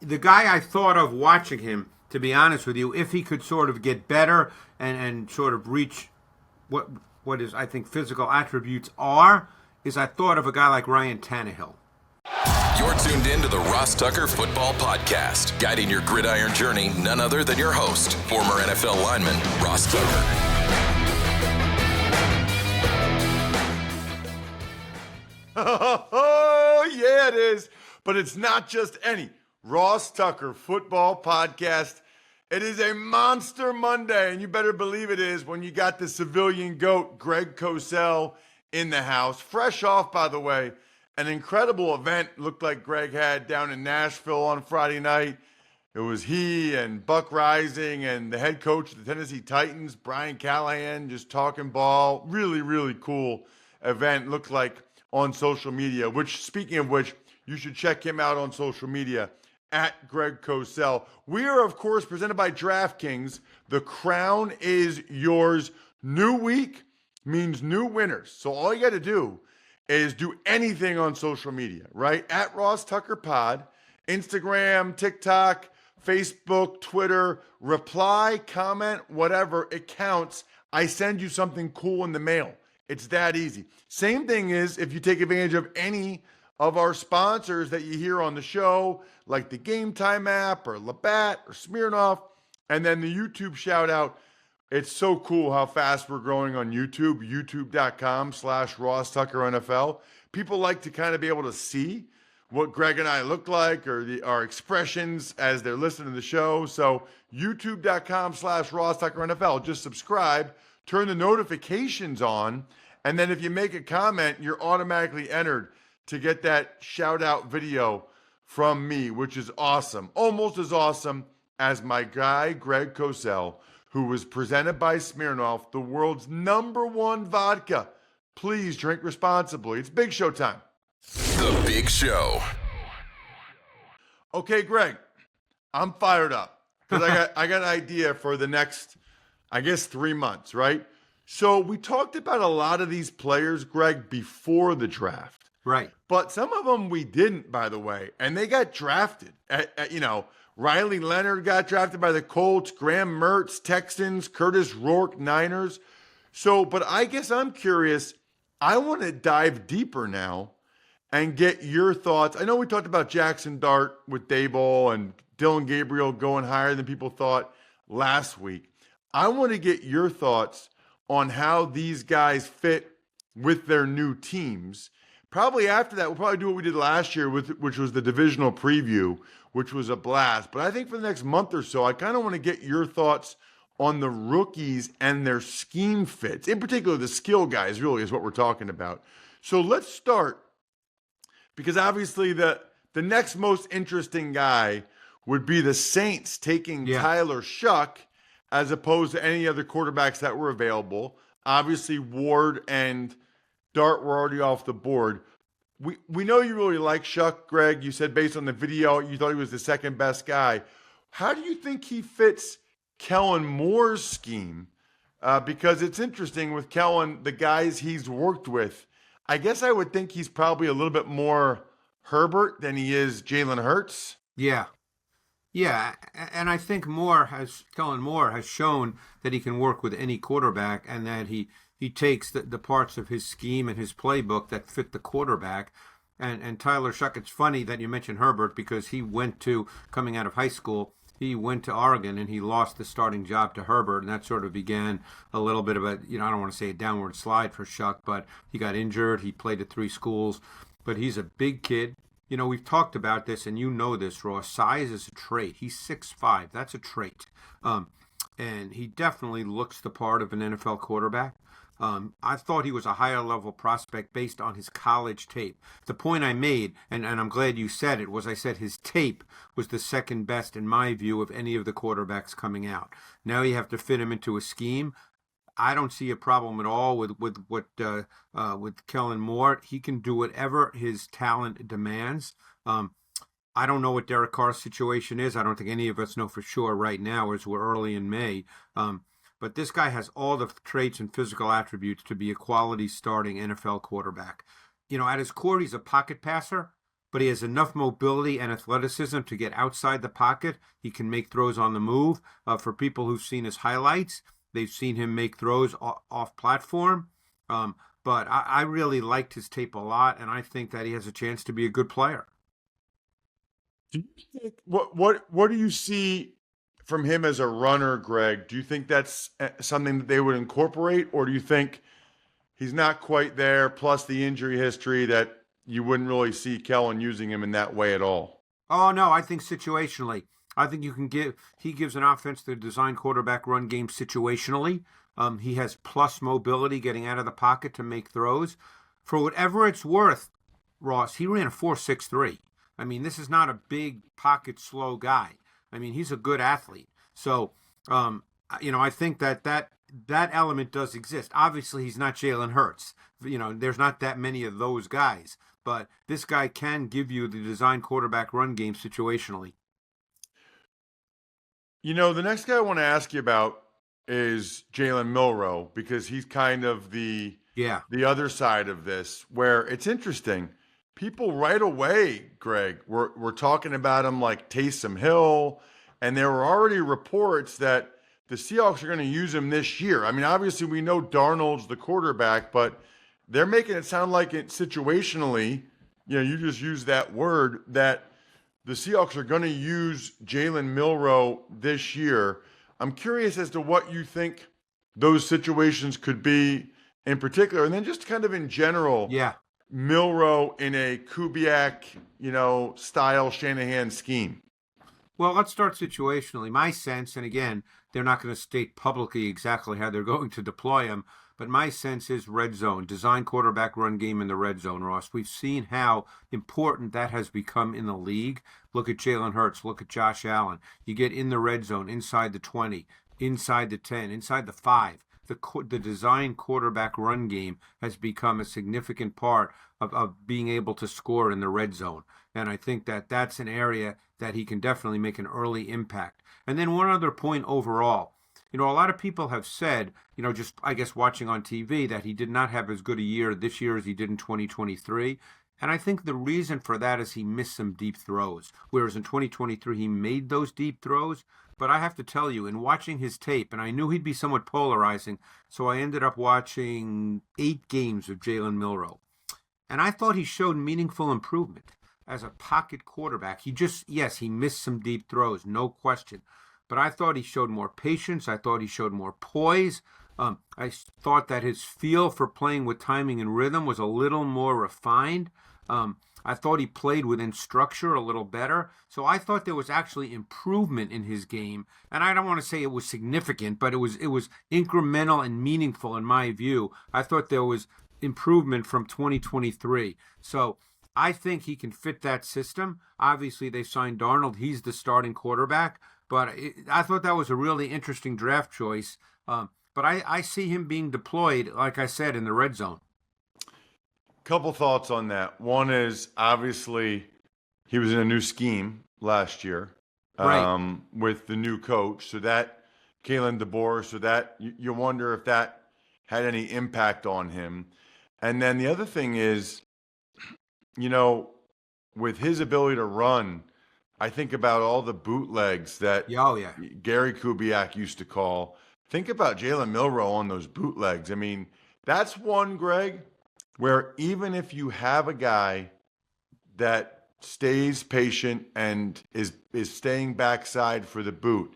the guy I thought of watching him, to be honest with you, if he could sort of get better and sort of reach what his, I think, physical attributes are, is I thought of a guy like Ryan Tannehill. You're tuned in to the Ross Tucker Football Podcast, guiding your gridiron journey, none other than your host, former NFL lineman, Ross Tucker. Oh, yeah, it is. But it's not just any Ross Tucker Football Podcast. It is a Monster Monday, and you better believe it is when you got the civilian GOAT, Greg Cosell, in the house. Fresh off, by the way, an incredible event looked like Greg had down in Nashville on Friday night. It was he and Buck Rising and the head coach of the Tennessee Titans, Brian Callahan, just talking ball. Really, really cool event. Looked like on social media, which, speaking of which, you should check him out on social media at Greg Cosell. We are, of course, presented by DraftKings. The crown is yours. New week means new winners. So all you got to do is do anything on social media, right? At Ross Tucker Pod, Instagram, TikTok, Facebook, Twitter, reply, comment, whatever, it counts. I send you something cool in the mail. It's that easy. Same thing is if you take advantage of any of our sponsors that you hear on the show, like the Game Time app or Labatt or Smirnoff, and then the YouTube shout out. It's so cool how fast we're growing on YouTube, youtube.com/Ross Tucker NFL. People like to kind of be able to see what Greg and I look like or our expressions as they're listening to the show. So youtube.com/Ross Tucker NFL. Just subscribe, turn the notifications on, and then if you make a comment, you're automatically entered to get that shout out video from me, which is awesome. Almost as awesome as my guy, Greg Cosell, who was presented by Smirnoff, the world's #1 vodka. Please drink responsibly. It's Big Show time. The Big Show. Okay, Greg, I'm fired up because I got an idea for the next, I guess, 3 months, right? So we talked about a lot of these players, Greg, before the draft. Right. But some of them we didn't, by the way, and they got drafted. Riley Leonard got drafted by the Colts, Graham Mertz, Texans, Kurtis, Rourke, Niners. So, but I guess I'm curious. I want to dive deeper now and get your thoughts. I know we talked about Jackson Dart with Daboll and Dylan Gabriel going higher than people thought last week. I want to get your thoughts on how these guys fit with their new teams. Probably after that, we'll probably do what we did last year, which was the divisional preview, which was a blast. But I think for the next month or so, I kind of want to get your thoughts on the rookies and their scheme fits. In particular, the skill guys really is what we're talking about. So let's start, because obviously the next most interesting guy would be the Saints taking Tyler Shough as opposed to any other quarterbacks that were available. Obviously, Ward and Dart were already off the board. We know you really like Shough, Greg. You said based on the video, you thought he was the second best guy. How do you think he fits Kellen Moore's scheme? Because it's interesting with Kellen, the guys he's worked with. I guess I would think he's probably a little bit more Herbert than he is Jalen Hurts. Yeah. Yeah, and I think Kellen Moore has shown that he can work with any quarterback, and that he takes the parts of his scheme and his playbook that fit the quarterback. And Tyler Shough, it's funny that you mentioned Herbert, because coming out of high school, he went to Oregon and he lost the starting job to Herbert, and that sort of began a little bit of a, I don't want to say a downward slide for Shough, but he got injured. He played at 3 schools, but he's a big kid. We've talked about this, and you know this, Ross. Size is a trait. He's 6'5". That's a trait. And he definitely looks the part of an NFL quarterback. I thought he was a higher level prospect based on his college tape. The point I made, and I'm glad you said it, was I said his tape was the second best in my view of any of the quarterbacks coming out. Now you have to fit him into a scheme. I don't see a problem at all with Kellen Moore. He can do whatever his talent demands. I don't know what Derek Carr's situation is. I don't think any of us know for sure right now, as we're early in May. But this guy has all the traits and physical attributes to be a quality starting NFL quarterback. At his core, he's a pocket passer, but he has enough mobility and athleticism to get outside the pocket. He can make throws on the move. For people who've seen his highlights, they've seen him make throws off platform. But I really liked his tape a lot, and I think that he has a chance to be a good player. Do you think, what do you see from him as a runner, Greg? Do you think that's something that they would incorporate, or do you think he's not quite there, plus the injury history, that you wouldn't really see Kellen using him in that way at all? Oh, no, I think situationally. I think he gives an offense the design quarterback run game situationally. He has plus mobility getting out of the pocket to make throws. For whatever it's worth, Ross, he ran a 4.63. I mean, this is not a big pocket slow guy. I mean, he's a good athlete. So, I think that element does exist. Obviously, he's not Jalen Hurts. There's not that many of those guys. But this guy can give you the design quarterback run game situationally. The next guy I want to ask you about is Jalen Milroe, because he's kind of the other side of this, where it's interesting. People right away, Greg, were talking about him like Taysom Hill, and there were already reports that the Seahawks are going to use him this year. I mean, obviously we know Darnold's the quarterback, but they're making it sound like it situationally, you just used that word, that the Seahawks are going to use Jalen Milroe this year. I'm curious as to what you think those situations could be in particular, and then just kind of in general. Yeah. Milroe in a Kubiak, style Shanahan scheme. Well, let's start situationally. My sense, and again, they're not going to state publicly exactly how they're going to deploy him, but my sense is red zone, design quarterback run game in the red zone, Ross. We've seen how important that has become in the league. Look at Jalen Hurts. Look at Josh Allen. You get in the red zone, inside the 20, inside the 10, inside the 5. The design quarterback run game has become a significant part of being able to score in the red zone. And I think that that's an area that he can definitely make an early impact. And then one other point overall. A lot of people have said, just I guess watching on TV, that he did not have as good a year this year as he did in 2023. And I think the reason for that is he missed some deep throws, whereas in 2023 he made those deep throws. But I have to tell you, in watching his tape, and I knew he'd be somewhat polarizing, so I ended up watching 8 games of Jalen Milroe. And I thought he showed meaningful improvement as a pocket quarterback. He missed some deep throws, no question. But I thought he showed more patience. I thought he showed more poise. I thought that his feel for playing with timing and rhythm was a little more refined. I thought he played within structure a little better. So I thought there was actually improvement in his game. And I don't want to say it was significant, but it was incremental and meaningful in my view. I thought there was improvement from 2023. So I think he can fit that system. Obviously, they signed Darnold. He's the starting quarterback. But I thought that was a really interesting draft choice. But I see him being deployed, like I said, in the red zone. Couple thoughts on that. One is, obviously, he was in a new scheme last year, right, with the new coach. So that, Kalen DeBoer, so that you wonder if that had any impact on him. And then the other thing is, with his ability to run, I think about all the bootlegs that Gary Kubiak used to call. Think about Jalen Milroe on those bootlegs. I mean, that's one, Greg, where even if you have a guy that stays patient and is staying backside for the boot,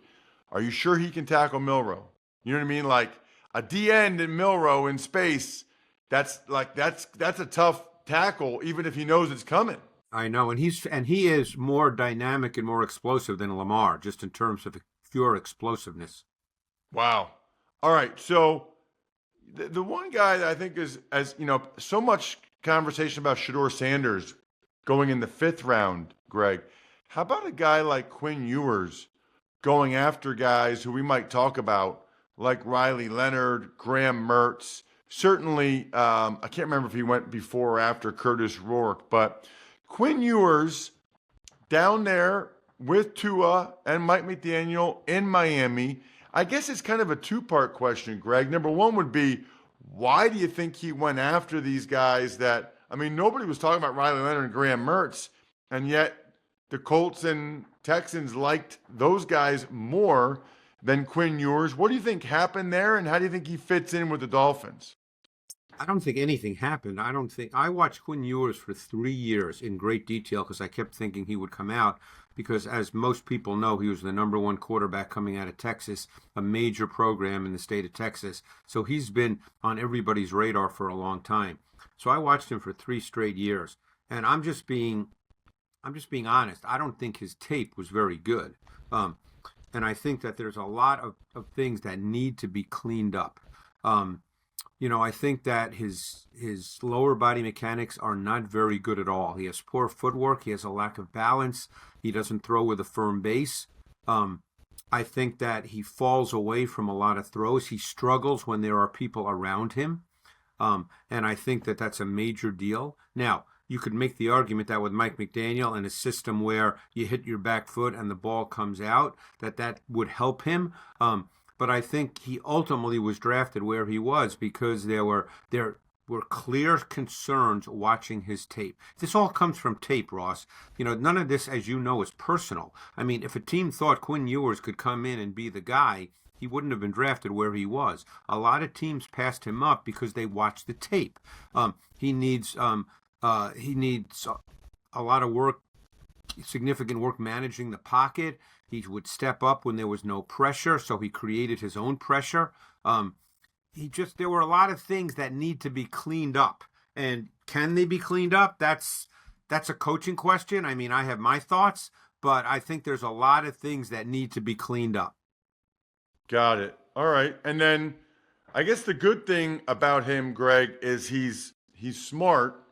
are you sure he can tackle Milroe? You know what I mean? Like a D-end in Milroe in space, that's a tough tackle, even if he knows it's coming. I know, and he is more dynamic and more explosive than Lamar, just in terms of pure explosiveness. Wow. All right, so the one guy that I think is, as so much conversation about Shedeur Sanders going in the 5th round, Greg. How about a guy like Quinn Ewers going after guys who we might talk about, like Riley Leonard, Graham Mertz? Certainly, I can't remember if he went before or after Kurtis Rourke, but Quinn Ewers down there with Tua and Mike McDaniel in Miami. I guess it's kind of a 2-part question, Greg. Number one would be, why do you think he went after these guys that, nobody was talking about Riley Leonard and Graham Mertz and yet the Colts and Texans liked those guys more than Quinn Ewers. What do you think happened there, and how do you think he fits in with the Dolphins? I don't think anything happened. I watched Quinn Ewers for 3 years in great detail because I kept thinking he would come out because, as most people know, he was the number one quarterback coming out of Texas, a major program in the state of Texas. So he's been on everybody's radar for a long time. So I watched him for 3 straight years, and I'm just being honest. I don't think his tape was very good. And I think that there's a lot of things that need to be cleaned up. I think that his lower body mechanics are not very good at all. He has poor footwork. He has a lack of balance. He doesn't throw with a firm base. I think that he falls away from a lot of throws. He struggles when there are people around him. And I think that that's a major deal. Now, you could make the argument that with Mike McDaniel and a system where you hit your back foot and the ball comes out, that would help him. But I think he ultimately was drafted where he was because there were clear concerns watching his tape. This all comes from tape, Ross. None of this, as you know, is personal. I mean, if a team thought Quinn Ewers could come in and be the guy, he wouldn't have been drafted where he was. A lot of teams passed him up because they watched the tape. He needs a lot of work, significant work managing the pocket. He would step up when there was no pressure, so he created his own pressure. There were a lot of things that need to be cleaned up. And can they be cleaned up? That's a coaching question. I mean, I have my thoughts, but I think there's a lot of things that need to be cleaned up. Got it. All right. And then I guess the good thing about him, Greg, is he's smart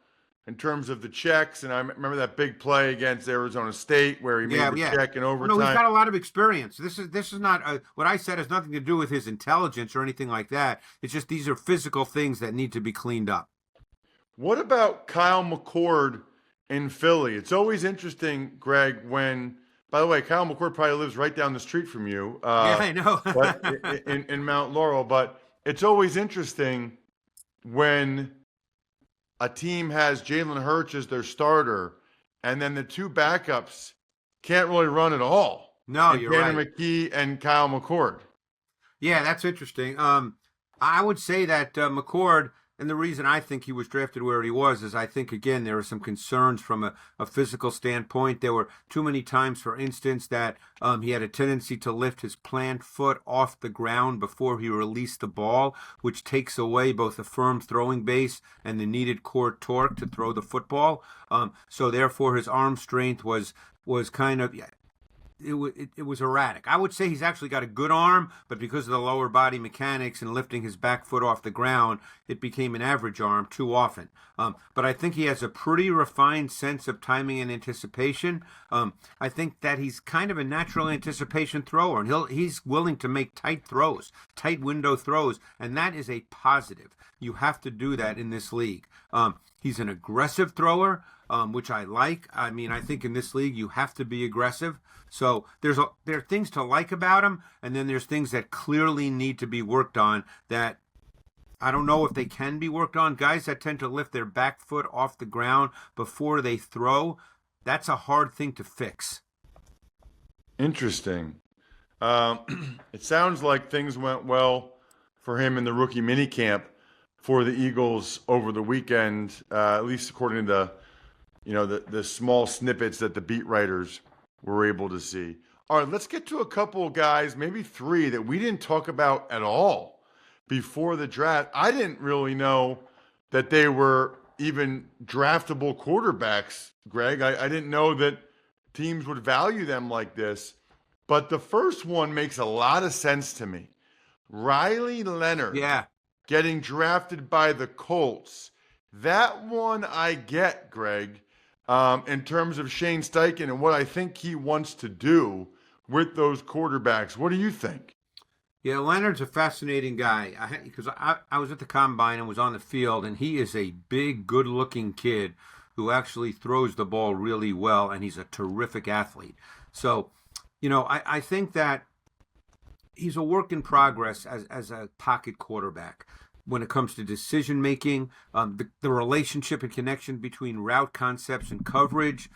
in terms of the checks. And I remember that big play against Arizona State where he made the check in overtime. No, he's got a lot of experience. This is not what I said has nothing to do with his intelligence or anything like that. It's just these are physical things that need to be cleaned up. What about Kyle McCord in Philly? It's always interesting, Greg, when, by the way, Kyle McCord probably lives right down the street from you. Yeah, I know. But in Mount Laurel. But it's always interesting when a team has Jalen Hurts as their starter, and then the two backups can't really run at all. No, you're right. Tanner McKee and Kyle McCord. Yeah, that's interesting. I would say that McCord, and the reason I think he was drafted where he was is I think, again, there were some concerns from a physical standpoint. There were too many times, for instance, that he had a tendency to lift his plant foot off the ground before he released the ball, which takes away both the firm throwing base and the needed core torque to throw the football. So therefore, his arm strength was kind of... It was erratic. I would say he's actually got a good arm, but because of the lower body mechanics and lifting his back foot off the ground, it became an average arm too often. But I think he has a pretty refined sense of timing and anticipation. I think that he's kind of a natural anticipation thrower, and he's willing to make tight throws, tight window throws, and that is a positive. You have to do that in this league. He's an aggressive thrower, which I like. I mean, I think in this league you have to be aggressive. So there are things to like about him, and then there's things that clearly need to be worked on that I don't know if they can be worked on. Guys that tend to lift their back foot off the ground before they throw, that's a hard thing to fix. Interesting. It sounds like things went well for him in the rookie minicamp for the Eagles over the weekend, at least according to the small snippets that the beat writers were able to see. All right, let's get to a couple of guys, maybe 3, that we didn't talk about at all before the draft. I didn't really know that they were even draftable quarterbacks, Greg. I didn't know that teams would value them like this. But the first one makes a lot of sense to me. Riley Leonard getting drafted by the Colts. That one I get, Greg. In terms of Shane Steichen and what I think he wants to do with those quarterbacks. What do you think? Yeah, Leonard's a fascinating guy because I was at the Combine and was on the field, and he is a big, good-looking kid who actually throws the ball really well, and he's a terrific athlete. So, I think that he's a work in progress as a pocket quarterback. when it comes to decision making, the relationship and connection between route concepts and coverage.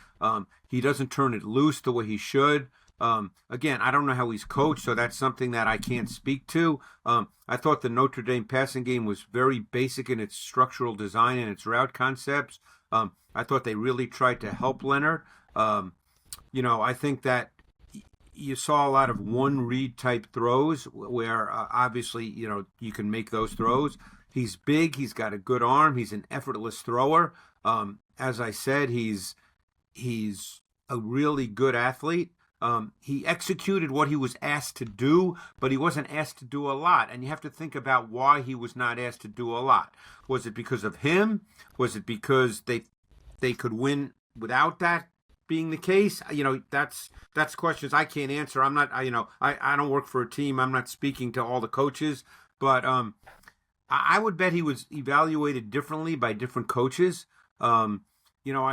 He doesn't turn it loose the way he should. Again, I don't know how he's coached, so that's something that I can't speak to. I thought the Notre Dame passing game was very basic in its structural design and its route concepts. I thought they really tried to help Leonard. I think that you saw a lot of one read type throws where obviously, you can make those throws. He's big. He's got a good arm. He's an effortless thrower. As I said, he's a really good athlete. He executed what he was asked to do, but he wasn't asked to do a lot. And you have to think about why he was not asked to do a lot. Was it because of him? Was it because they could win without that being the case? That's questions I can't answer. I'm not, I don't work for a team. I'm not speaking to all the coaches, but I would bet he was evaluated differently by different coaches. I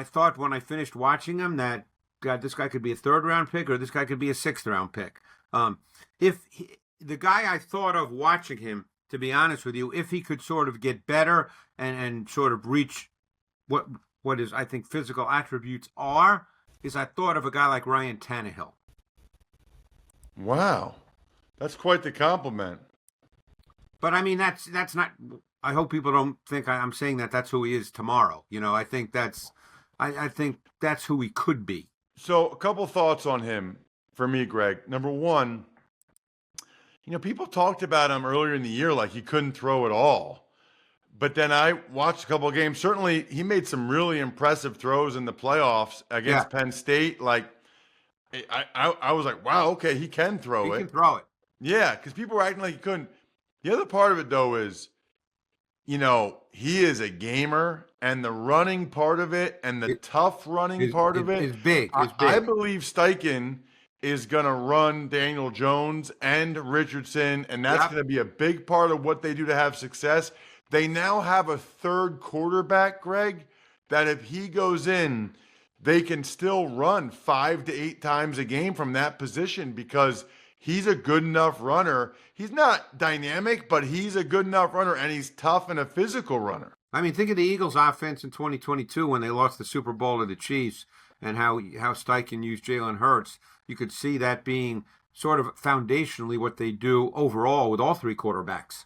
thought when I finished watching him that, God, this guy could be a 3rd-round pick or this guy could be a 6th-round pick. The guy I thought of watching him, to be honest with you, if he could sort of get better and sort of reach what his, I think, physical attributes are, is I thought of a guy like Ryan Tannehill. Wow. That's quite the compliment. But, I mean, that's not – I hope people don't think I'm saying that that's who he is tomorrow. I think I think that's who he could be. So a couple thoughts on him for me, Greg. Number one, people talked about him earlier in the year like he couldn't throw at all. But then I watched a couple of games. Certainly, he made some really impressive throws in the playoffs against Penn State. Like, I was like, wow, okay, he can throw it. He can throw it. Yeah, because people were acting like he couldn't. The other part of it, though, is, he is a gamer, and the running part of it and the tough running part of it is big. I believe Steichen is going to run Daniel Jones and Richardson, and that's going to be a big part of what they do to have success. They now have a 3rd quarterback, Greg, that if he goes in, they can still run 5 to 8 times a game from that position because he's a good enough runner. He's not dynamic, but he's a good enough runner, and he's tough and a physical runner. I mean, think of the Eagles' offense in 2022 when they lost the Super Bowl to the Chiefs and how Steichen used Jalen Hurts. You could see that being sort of foundationally what they do overall with all 3 quarterbacks.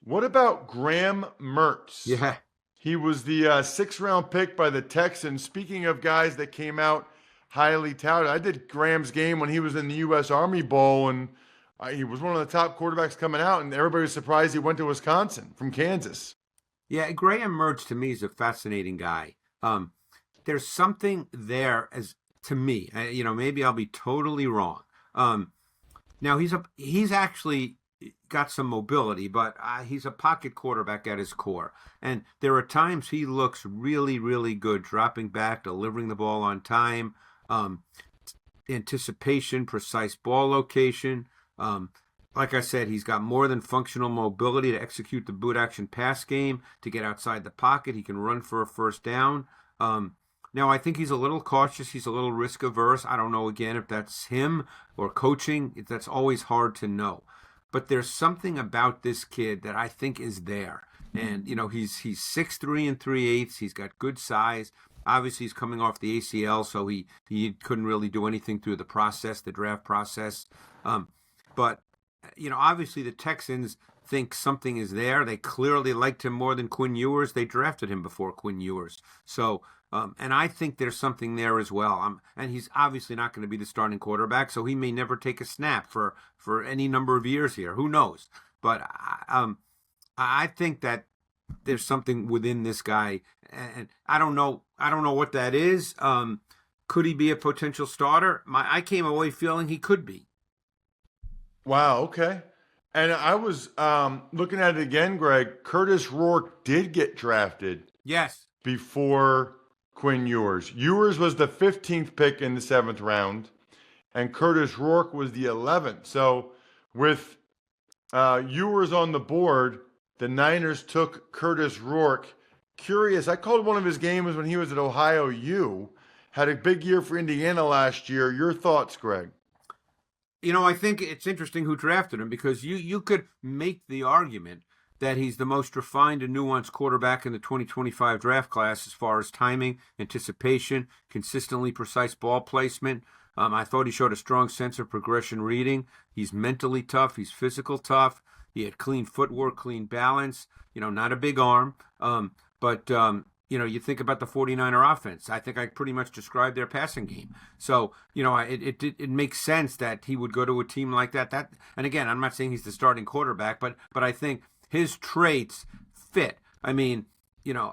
What about Graham Mertz? Yeah. He was the 6th-round pick by the Texans. Speaking of guys that came out highly touted, I did Graham's game when he was in the U.S. Army Bowl, and he was one of the top quarterbacks coming out, and everybody was surprised he went to Wisconsin from Kansas. Yeah, Graham Mertz to me is a fascinating guy. There's something there to me. Maybe I'll be totally wrong. Now he's actually got some mobility, but he's a pocket quarterback at his core. And there are times he looks really, really good, dropping back, delivering the ball on time, anticipation, precise ball location. Like I said, he's got more than functional mobility to execute the boot action pass game, to get outside the pocket. He can run for a 1st down. Now, I think he's a little cautious. He's a little risk averse. I don't know, again, if that's him or coaching. That's always hard to know. But there's something about this kid that I think is there. And, he's 6'3" 3/8". He's got good size. Obviously, he's coming off the ACL, so he couldn't really do anything through the draft process. But, obviously the Texans think something is there. They clearly liked him more than Quinn Ewers. They drafted him before Quinn Ewers. So, and I think there's something there as well. And he's obviously not going to be the starting quarterback, so he may never take a snap for any number of years here. Who knows? But I think that there's something within this guy, and I don't know what that is. Could he be a potential starter? I came away feeling he could be. Wow, okay. And I was looking at it again, Greg. Kurtis Rourke did get drafted. Yes. Before Quinn Ewers. Ewers was the 15th pick in the 7th round, and Kurtis Rourke was the 11th. So with Ewers on the board, the Niners took Kurtis Rourke. Curious, I called one of his games when he was at Ohio U. Had a big year for Indiana last year. Your thoughts, Greg? I think it's interesting who drafted him, because you could make the argument that he's the most refined and nuanced quarterback in the 2025 draft class as far as timing, anticipation, consistently precise ball placement. I thought he showed a strong sense of progression reading. He's mentally tough. He's physical tough. He had clean footwork, clean balance, not a big arm. But you think about the 49er offense. I think I pretty much described their passing game. So, it makes sense that he would go to a team like that. And again, I'm not saying he's the starting quarterback, but I think his traits fit. I mean,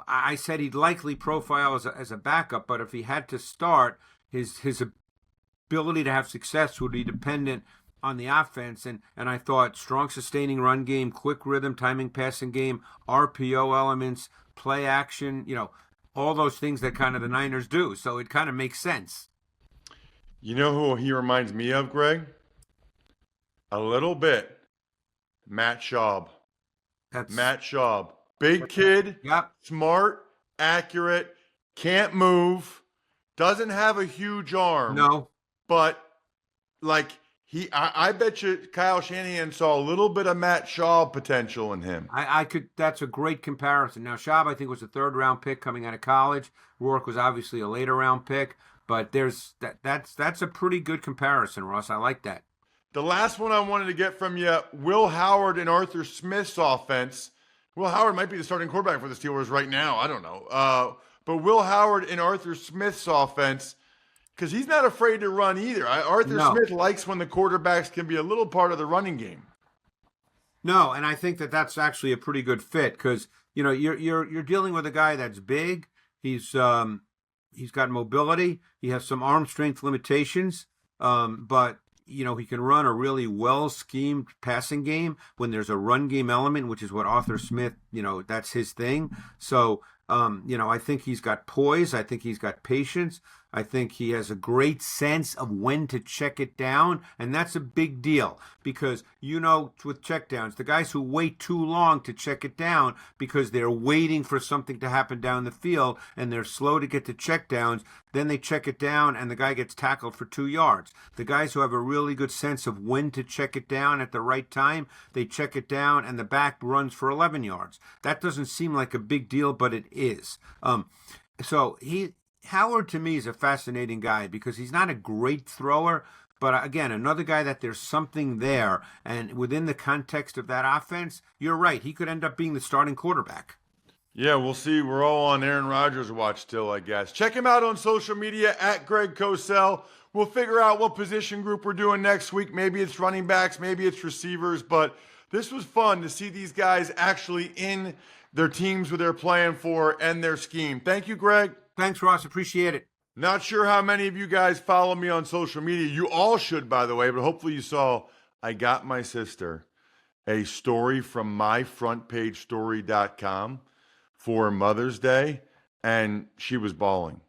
I said he'd likely profile as a backup, but if he had to start, his ability to have success would be dependent on the offense, and I thought strong sustaining run game, quick rhythm, timing passing game, RPO elements, play action, all those things that kind of the Niners do. So it kind of makes sense. You know who he reminds me of, Greg? A little bit. Matt Schaub. Matt Schaub. Big kid, yep. Smart, accurate, can't move, doesn't have a huge arm. No. But, I bet you Kyle Shanahan saw a little bit of Matt Schaub potential in him. That's a great comparison. Now, Schaub, I think, was a third-round pick coming out of college. Rourke was obviously a later-round pick. But that's a pretty good comparison, Ross. I like that. The last one I wanted to get from you, Will Howard and Arthur Smith's offense. Will Howard might be the starting quarterback for the Steelers right now. I don't know. But Will Howard and Arthur Smith's offense, because he's not afraid to run either. Arthur Smith likes when the quarterbacks can be a little part of the running game. No, and I think that's actually a pretty good fit because you're dealing with a guy that's big. He's got mobility. He has some arm strength limitations, but he can run a really well-schemed passing game when there's a run game element, which is what Arthur Smith, that's his thing. So, I think he's got poise. I think he's got patience. I think he has a great sense of when to check it down, and that's a big deal because, with checkdowns, the guys who wait too long to check it down because they're waiting for something to happen down the field and they're slow to get to checkdowns, then they check it down and the guy gets tackled for 2 yards. The guys who have a really good sense of when to check it down at the right time, they check it down and the back runs for 11 yards. That doesn't seem like a big deal, but it is. Howard, to me, is a fascinating guy because he's not a great thrower, but again, another guy that there's something there. And within the context of that offense, you're right. He could end up being the starting quarterback. Yeah, we'll see. We're all on Aaron Rodgers watch still, I guess. Check him out on social media at Greg Cosell. We'll figure out what position group we're doing next week. Maybe it's running backs, maybe it's receivers, but this was fun to see these guys actually in their teams where they're playing for and their scheme. Thank you, Greg. Thanks, Ross. Appreciate it. Not sure how many of you guys follow me on social media. You all should, by the way, but hopefully you saw I got my sister a story from myfrontpagestory.com for Mother's Day, and she was bawling.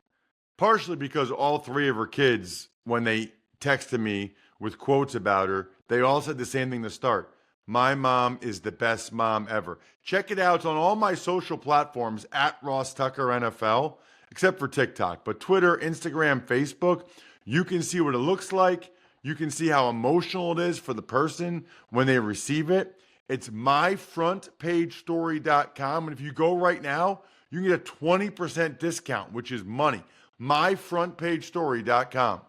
Partially because all three of her kids, when they texted me with quotes about her, they all said the same thing to start. My mom is the best mom ever. Check it out. It's on all my social platforms at Ross Tucker NFL. Except for TikTok, but Twitter, Instagram, Facebook, you can see what it looks like. You can see how emotional it is for the person when they receive it. It's myfrontpagestory.com. And if you go right now, you can get a 20% discount, which is money. myfrontpagestory.com.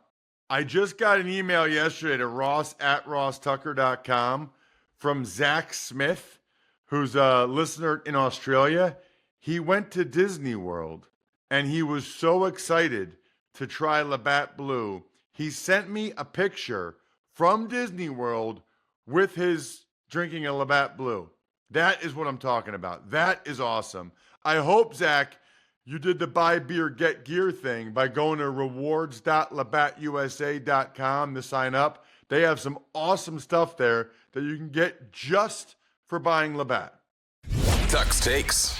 I just got an email yesterday to ross@rosstucker.com from Zach Smith, who's a listener in Australia. He went to Disney World. And he was so excited to try Labatt Blue. He sent me a picture from Disney World with his drinking a Labatt Blue. That is what I'm talking about. That is awesome. I hope, Zach, you did the buy beer, get gear thing by going to rewards.labattusa.com to sign up. They have some awesome stuff there that you can get just for buying Labatt. Tuck's Takes.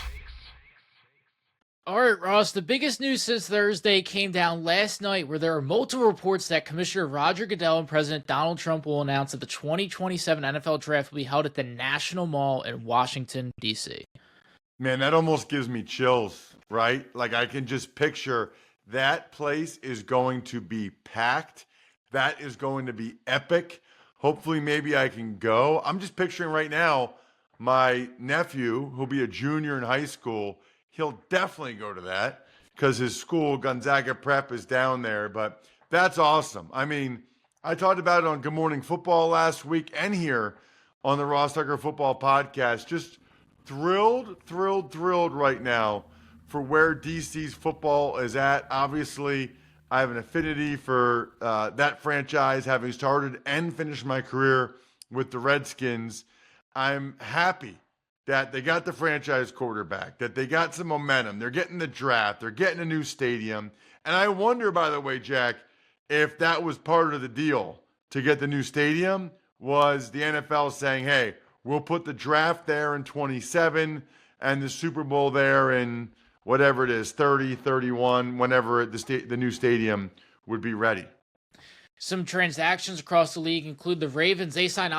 All right, Ross, the biggest news since Thursday came down last night where there are multiple reports that Commissioner Roger Goodell and President Donald Trump will announce that the 2027 NFL Draft will be held at the National Mall in Washington, D.C. Man, that almost gives me chills, right? Like I can just picture that place is going to be packed. That is going to be epic. Hopefully, maybe I can go. I'm just picturing right now my nephew, who'll be a junior in high school, he'll definitely go to that because his school, Gonzaga Prep, is down there. But that's awesome. I mean, I talked about it on Good Morning Football last week and here on the Ross Tucker Football Podcast. Just thrilled right now for where DC's football is at. Obviously, I have an affinity for that franchise, having started and finished my career with the Redskins. I'm happy that they got the franchise quarterback, that they got some momentum. They're getting the draft. They're getting a new stadium. And I wonder, by the way, Jack, if that was part of the deal to get the new stadium, was the NFL saying, hey, we'll put the draft there in 27 and the Super Bowl there in whatever it is, 30, 31, whenever the new stadium would be ready. Some transactions across the league include the Ravens. They signed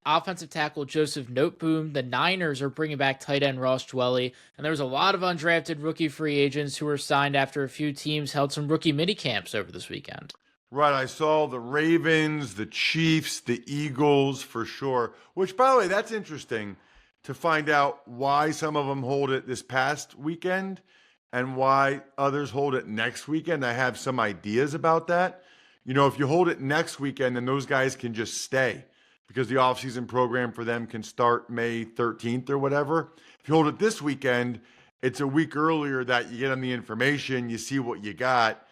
offensive tackle Joseph Noteboom. The Niners are bringing back tight end Ross Dwelley. And there was a lot of undrafted rookie free agents who were signed after a few teams held some rookie mini camps over this weekend. Right, I saw the Ravens, the Chiefs, the Eagles for sure, which, by the way, that's interesting to find out why some of them hold it this past weekend and why others hold it next weekend. I have some ideas about that. You know, if you hold it next weekend, then those guys can just stay because the offseason program for them can start May 13th or whatever. If you hold it this weekend, it's a week earlier that you get them the information, you see what you got.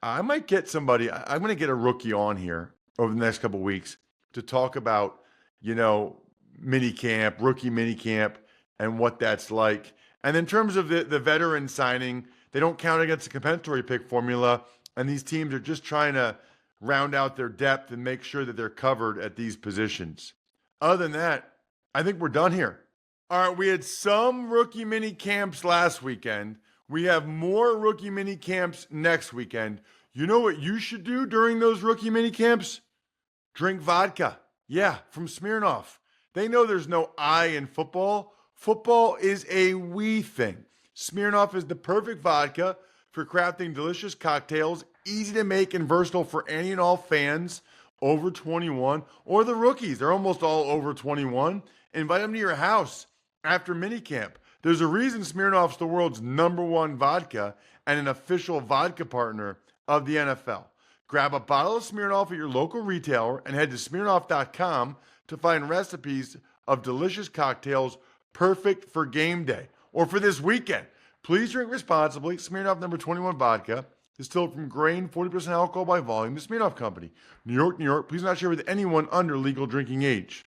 I might get somebody, I'm going to get a rookie on here over the next couple of weeks to talk about, you know, mini camp, rookie mini camp, and what that's like. And in terms of the veteran signing, they don't count against the compensatory pick formula, and these teams are just trying to round out their depth and make sure that they're covered at these positions. Other than that, I think we're done here. All right, we had some rookie mini camps last weekend. We have more rookie mini camps next weekend. You know what you should do during those rookie mini camps? Drink vodka. Yeah, from Smirnoff. They know there's no I in football. Football is a we thing. Smirnoff is the perfect vodka for crafting delicious cocktails, easy to make and versatile for any and all fans over 21 or the rookies. They're almost all over 21. Invite them to your house after minicamp. There's a reason Smirnoff's the world's #1 vodka and an official vodka partner of the NFL. Grab a bottle of Smirnoff at your local retailer and head to Smirnoff.com to find recipes of delicious cocktails perfect for game day or for this weekend. Please drink responsibly. Smirnoff #21 vodka, distilled from grain, 40% alcohol by volume. The Smirnoff Company, New York, New York. Please not share with anyone under legal drinking age.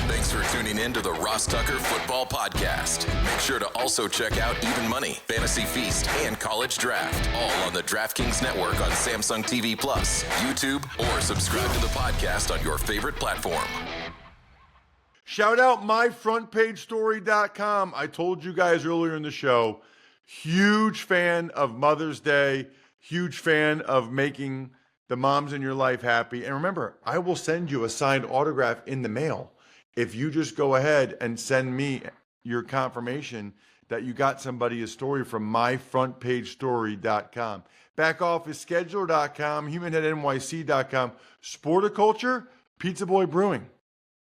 Thanks for tuning in to the Ross Tucker Football Podcast. Make sure to also check out Even Money, Fantasy Feast, and College Draft, all on the DraftKings Network on Samsung TV Plus, YouTube, or subscribe to the podcast on your favorite platform. Shout out myfrontpagestory.com. I told you guys earlier in the show, huge fan of Mother's Day, huge fan of making the moms in your life happy. And remember, I will send you a signed autograph in the mail if you just go ahead and send me your confirmation that you got somebody a story from myfrontpagestory.com. Backofficescheduler.com, humanheadnyc.com, Sporticulture, Pizza Boy Brewing.